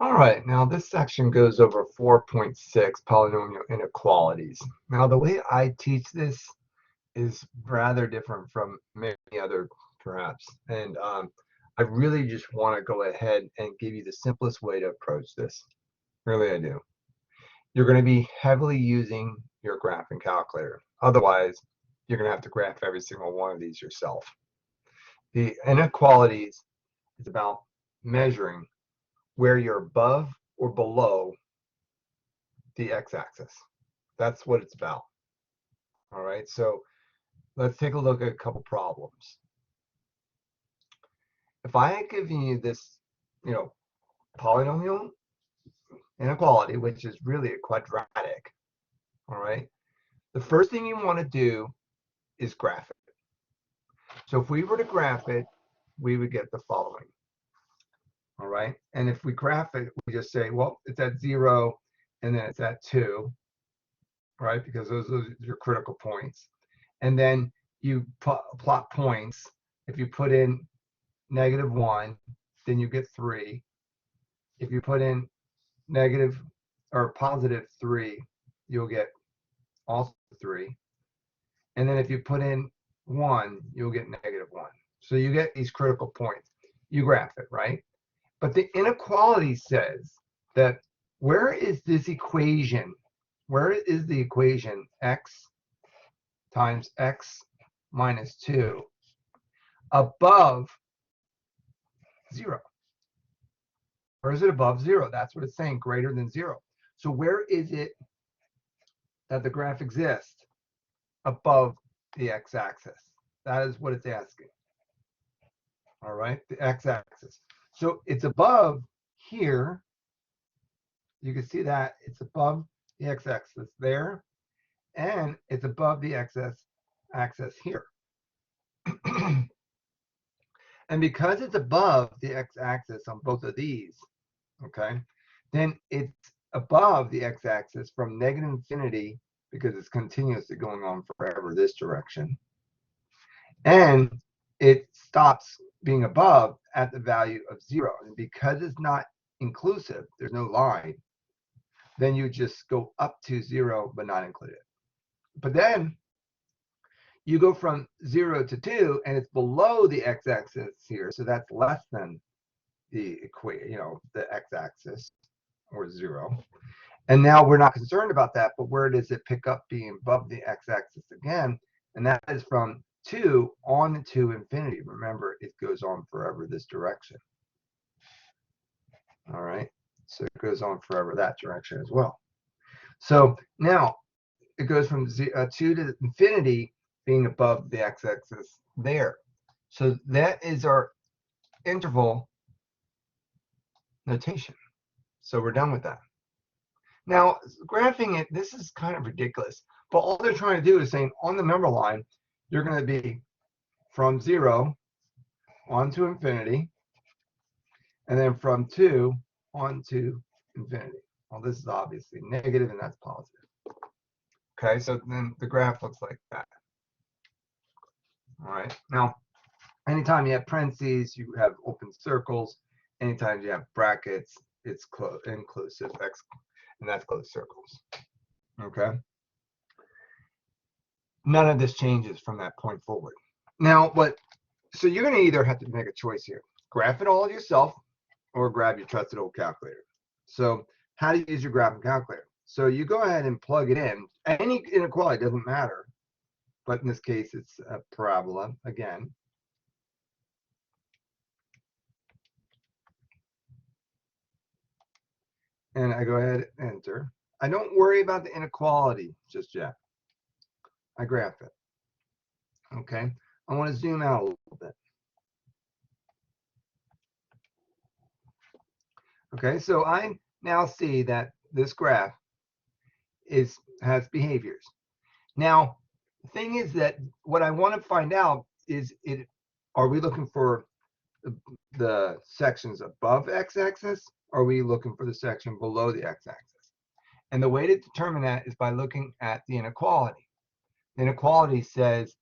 All right, now this section goes over 4.6 polynomial inequalities. Now the way I teach this is rather different from many other perhaps, and I really just want to go ahead and give you the simplest way to approach this. Really I do. You're going to be heavily using your graphing calculator. Otherwise, you're going to have to graph every single one of these yourself. The inequalities is about measuring where you're above or below the x-axis. That's what it's about. All right, so let's take a look at a couple problems. If I had given you this, polynomial inequality, which is really a quadratic, all right, the first thing you want to do is graph it. So if we were to graph it, we would get the following. All right, and if we graph it, we just say, well, it's at 0 and then it's at 2, right? Because those are your critical points. And then you plot points. If you put in -1, then you get 3. If you put in negative or +3, you'll get also 3. And then if you put in 1, you'll get -1. So you get these critical points. You graph it, right? But the inequality says that where is this equation? Where is the equation x times x minus 2 above 0? Where is it above 0? That's what it's saying, greater than 0. So where is it that the graph exists above the x-axis? That is what it's asking. All right, the x-axis. So it's above here. You can see that it's above the x-axis there, and it's above the x-axis here. And because it's above the x-axis on both of these, okay, then it's above the x-axis from -infinity, because it's continuously going on forever this direction. And it stops being above at the value of 0. And because it's not inclusive, there's no line, then you just go up to 0 but not include it. But then you go from 0 to 2 and it's below the x-axis here, so that's less than the the x-axis, or 0. And now we're not concerned about that, but where does it pick up being above the x-axis again? And that is from 2 on to infinity. Remember, it goes on forever this direction. All right, so it goes on forever that direction as well. So now it goes from 2 to infinity, being above the x-axis there. So that is our interval notation. So we're done with that. Now, graphing it, this is kind of ridiculous, but all they're trying to do is saying on the number line, you're going to be from 0 on to infinity, and then from 2 on to infinity. Well, this is obviously negative, and that's positive. Okay, so then the graph looks like that. All right, now, anytime you have parentheses, you have open circles. Anytime you have brackets, it's inclusive, and that's closed circles. Okay. None of this changes from that point forward. Now, so you're going to either have to make a choice here. Graph it all yourself or grab your trusted old calculator. So how do you use your graphing calculator? So you go ahead and plug it in. Any inequality, doesn't matter. But in this case, it's a parabola again. And I go ahead and enter. I don't worry about the inequality just yet. I graph it. Okay. I want to zoom out a little bit. Okay, so I now see that this graph has behaviors. Now, the thing is that what I want to find out is, are we looking for the sections above x-axis, or are we looking for the section below the x-axis? And the way to determine that is by looking at the inequality. The inequality says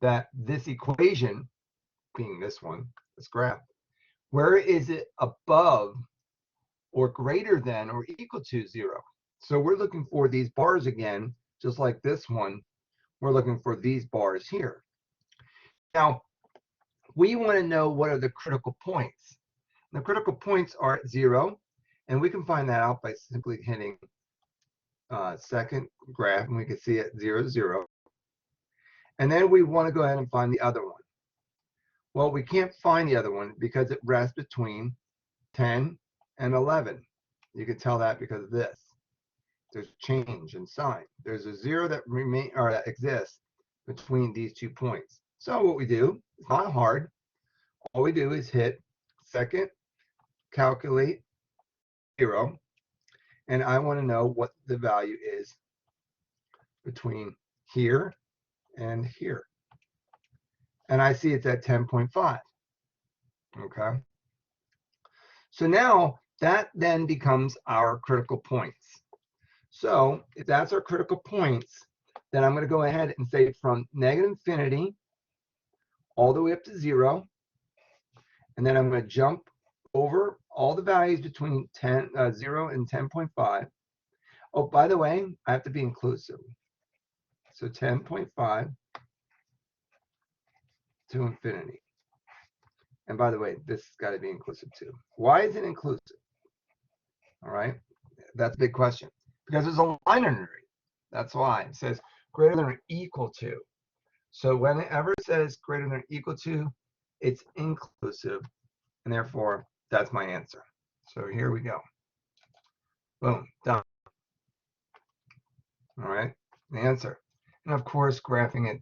that this equation, being this one, this graph, where is it above or greater than or equal to 0. So we're looking for these bars again, just like this one. We're looking for these bars here. Now, we want to know what are the critical points. The critical points are at 0, and we can find that out by simply hitting second graph, and we can see it 0, 0. And then we want to go ahead and find the other one. Well, we can't find the other one because it rests between 10 and 11. You can tell that because of this. There's change in sign. There's a 0 that exists between these 2 points. So what we do, it's not hard. All we do is hit second, calculate 0, and I want to know what the value is between here and here. And I see it's at 10.5. Okay. So now that then becomes our critical points. So if that's our critical points, then I'm going to go ahead and say from negative infinity all the way up to 0. And then I'm going to jump over all the values between 0 and 10.5. Oh, by the way, I have to be inclusive. So 10.5 to infinity. And by the way, this has got to be inclusive too. Why is it inclusive? All right, that's a big question. Because there's a line underneath. That's why it says greater than or equal to. So whenever it says greater than or equal to, it's inclusive, and therefore that's my answer. So here we go. Boom, done. All right, the answer. And of course, graphing it,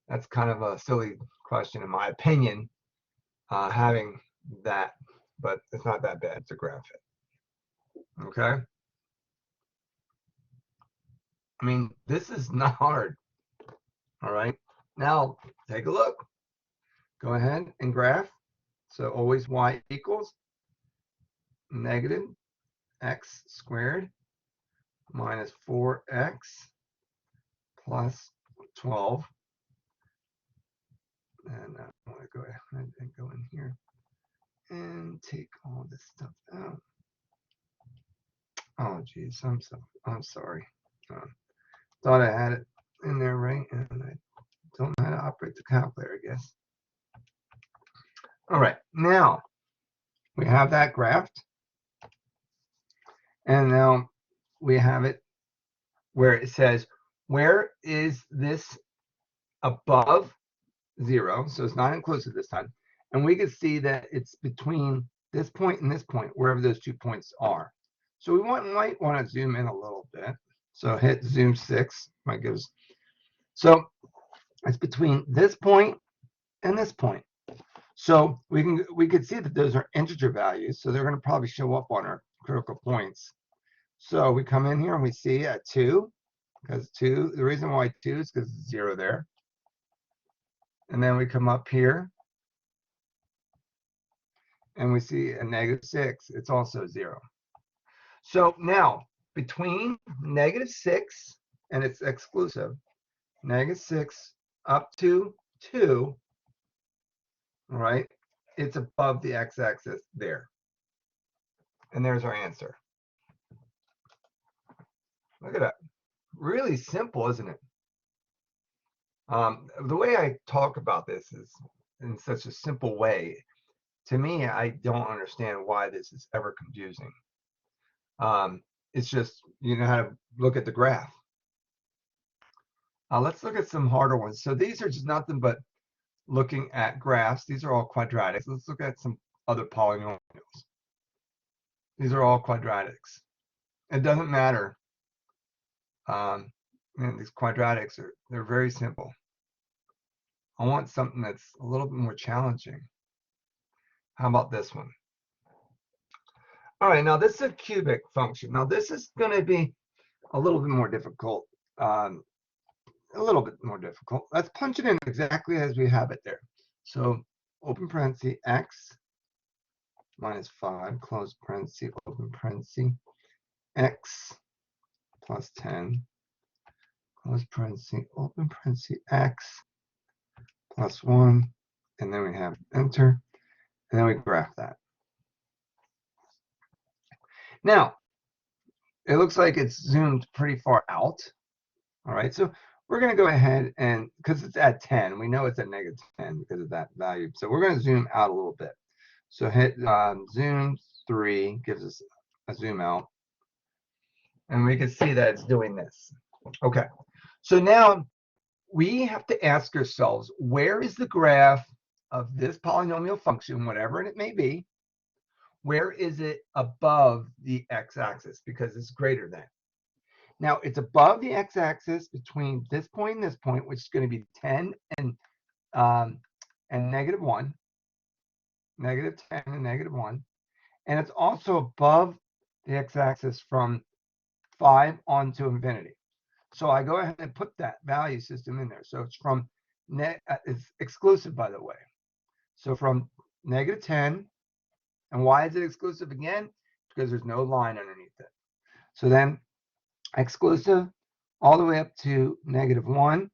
that's kind of a silly question in my opinion, having that, but it's not that bad to graph it. Okay. I mean, this is not hard. All right. Now take a look. Go ahead and graph. So always y equals negative x squared minus 4x plus 12. And I want to go ahead and go in here and take all this stuff out. Oh, geez, I'm sorry. Thought I had it in there right, and I don't know how to operate the calculator, I guess. All right, now we have that graphed, and now we have it where it says, where is this above 0? So it's not inclusive this time. And we can see that it's between this point and this point, wherever those 2 points are. So we might want to zoom in a little bit. So hit zoom 6. So it's between this point and this point. So we could see that those are integer values. So they're going to probably show up on our critical points. So we come in here and we see at 2, because 2, the reason why 2 is because it's 0 there. And then we come up here and we see a negative 6. It's also 0. So now between negative 6, and it's exclusive, negative 6 up to 2, all right, it's above the x-axis there. And there's our answer. Look at that. Really simple, isn't it? The way I talk about this is in such a simple way. To me, I don't understand why this is ever confusing. It's just, you know how to look at the graph. Let's look at some harder ones. So these are just nothing but looking at graphs. These are all quadratics. Let's look at some other polynomials. These are all quadratics. It doesn't matter. Man, these quadratics they're very simple. I want something that's a little bit more challenging. How about this one? All right, now this is a cubic function. Now this is going to be a little bit more difficult. Let's punch it in exactly as we have it there. So open parenthesis x minus 5, close parenthesis, open parenthesis, x plus 10, close parenthesis, open parenthesis, x plus 1, and then we have enter, and then we graph that. Now, it looks like it's zoomed pretty far out. All right, so we're going to go ahead and, because it's at 10, we know it's at negative 10 because of that value. So we're going to zoom out a little bit. So hit zoom 3, gives us a zoom out. And we can see that it's doing this. Okay, so now we have to ask ourselves, where is the graph of this polynomial function, whatever it may be, where is it above the x-axis? Because it's greater than. Now, it's above the x-axis between this point and this point, which is going to be 10 and negative 1, negative 10 and negative 1. And it's also above the x-axis from 5 on to infinity. So I go ahead and put that value system in there. So it's from it's exclusive, by the way. So from negative 10, and why is it exclusive again? Because there's no line underneath it. So then exclusive all the way up to negative 1.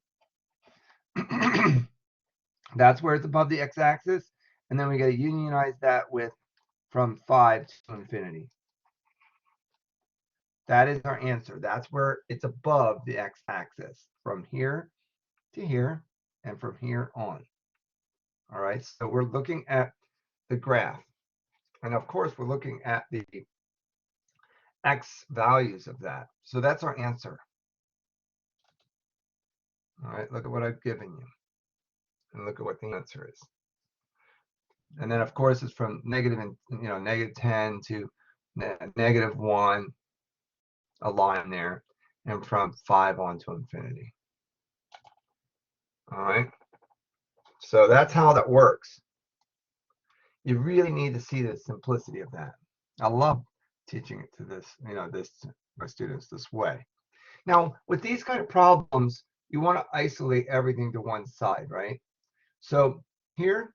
That's where it's above the x-axis. And then we got to unionize that with from 5 to infinity. That is our answer. That's where it's above the x-axis, from here to here and from here on. All right, so we're looking at the graph. And of course, we're looking at the x values of that. So that's our answer. All right, look at what I've given you. And look at what the answer is. And then, of course, it's from negative 10 to negative 1, a line there, and from 5 on to infinity. All right, so that's how that works. You really need to see the simplicity of that. I love teaching it to my students this way. Now, with these kind of problems, you want to isolate everything to one side, right? So here,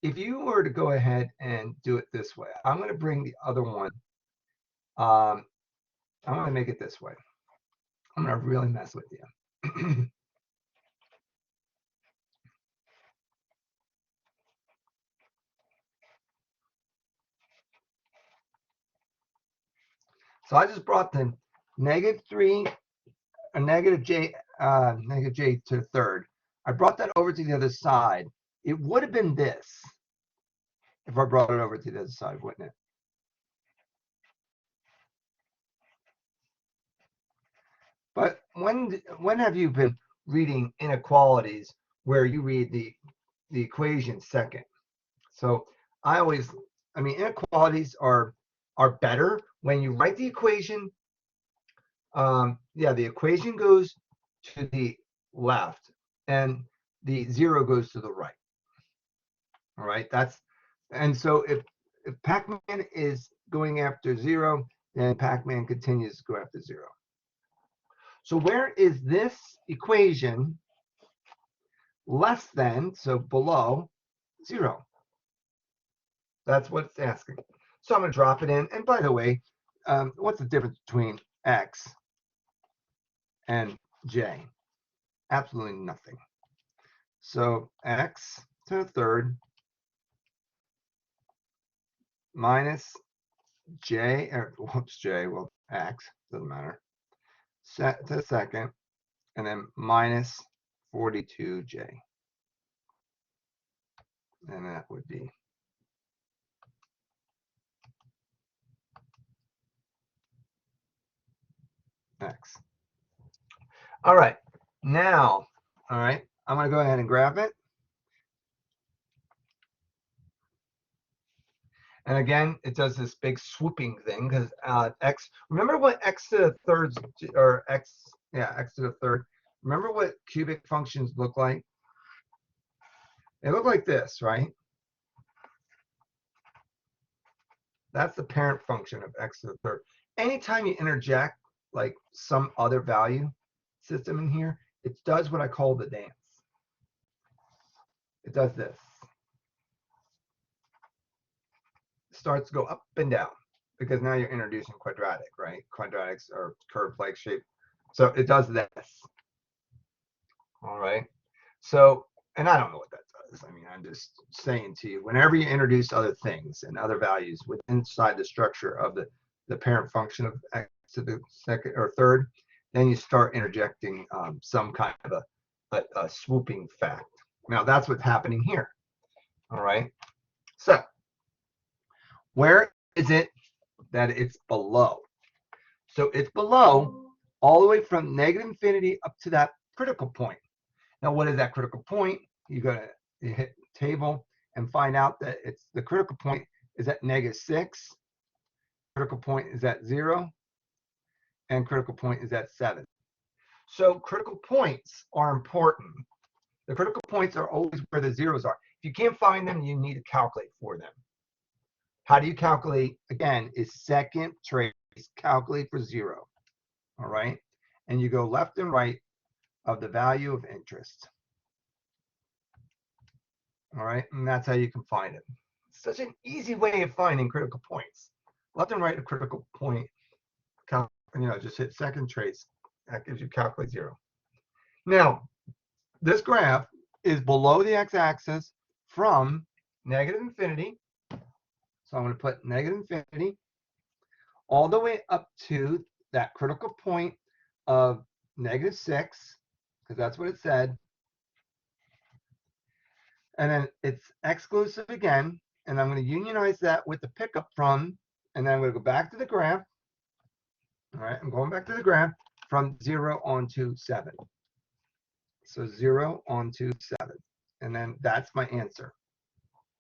if you were to go ahead and do it this way, I'm going to bring the other one. I'm going to make it this way. I'm going to really mess with you. So I just brought the negative 3, or negative j to the third. I brought that over to the other side. It would have been this if I brought it over to the other side, wouldn't it? But when have you been reading inequalities where you read the equation second? So inequalities are better when you write the equation. The equation goes to the left and the 0 goes to the right. All right, and so if Pac-Man is going after 0, then Pac-Man continues to go after 0. So where is this equation less than, so below 0? That's what it's asking. So I'm going to drop it in. And by the way, what's the difference between x and j? Absolutely nothing. So x to the third minus j, well, x, doesn't matter, set to the second, and then minus 42j. And that would be x. All right, now, I'm going to go ahead and graph it. And again, it does this big swooping thing because x, remember what x to the third, or x to the third, remember what cubic functions look like? They look like this, right? That's the parent function of x to the third. Anytime you interject like some other value system in here, it does what I call the dance. It does this. It starts to go up and down because now you're introducing quadratic, right? Quadratics are curve-like shape. So it does this. All right. So, and I don't know what that does. I mean, I'm just saying to you, whenever you introduce other things and other values inside the structure of the the parent function of x to the second or third, then you start interjecting some kind of a swooping fact. Now that's what's happening here. All right. So where is it that it's below? So it's below all the way from negative infinity up to that critical point. Now, what is that critical point? You go to hit table and find out that it's the critical point is at -6, critical point is at 0, and critical point is at 7. So critical points are important. The critical points are always where the zeros are. If you can't find them, you need to calculate for them. How do you calculate? Again, is second trace, calculate for 0. All right. And you go left and right of the value of interest. All right. And that's how you can find it. It's such an easy way of finding critical points. Left and right of critical point, just hit second trace. That gives you calculate 0. Now, this graph is below the x-axis from negative infinity. So I'm going to put negative infinity all the way up to that critical point of -6, because that's what it said. And then it's exclusive again, and I'm going to unionize that with the pickup from, and then I'm going to go back to the graph. All right, I'm going back to the graph from 0 on to 7. So 0 on to 7. And then that's my answer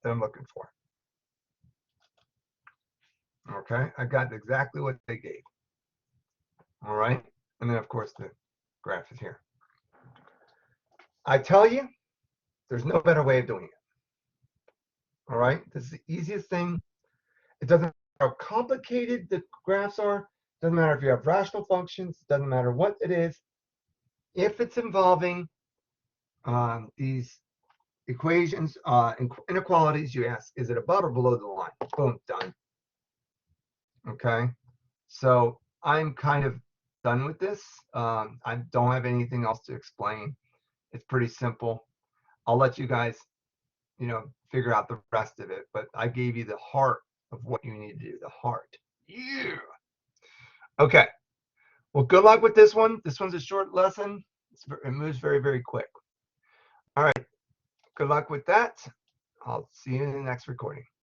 that I'm looking for. Okay, I got exactly what they gave. All right, and then of course the graph is here. I tell you, there's no better way of doing it. All right, this is the easiest thing. It doesn't matter how complicated the graphs are. It doesn't matter if you have rational functions. It doesn't matter what it is. If it's involving these equations, inequalities, you ask, is it above or below the line? Boom, done. Okay, so I'm kind of done with this. I don't have anything else to explain. It's pretty simple. I'll let you guys, figure out the rest of it, but I gave you the heart of what you need to do, the heart. Yeah. Okay. Well, good luck with this one. This one's a short lesson. It moves very, very quick. All right. Good luck with that. I'll see you in the next recording.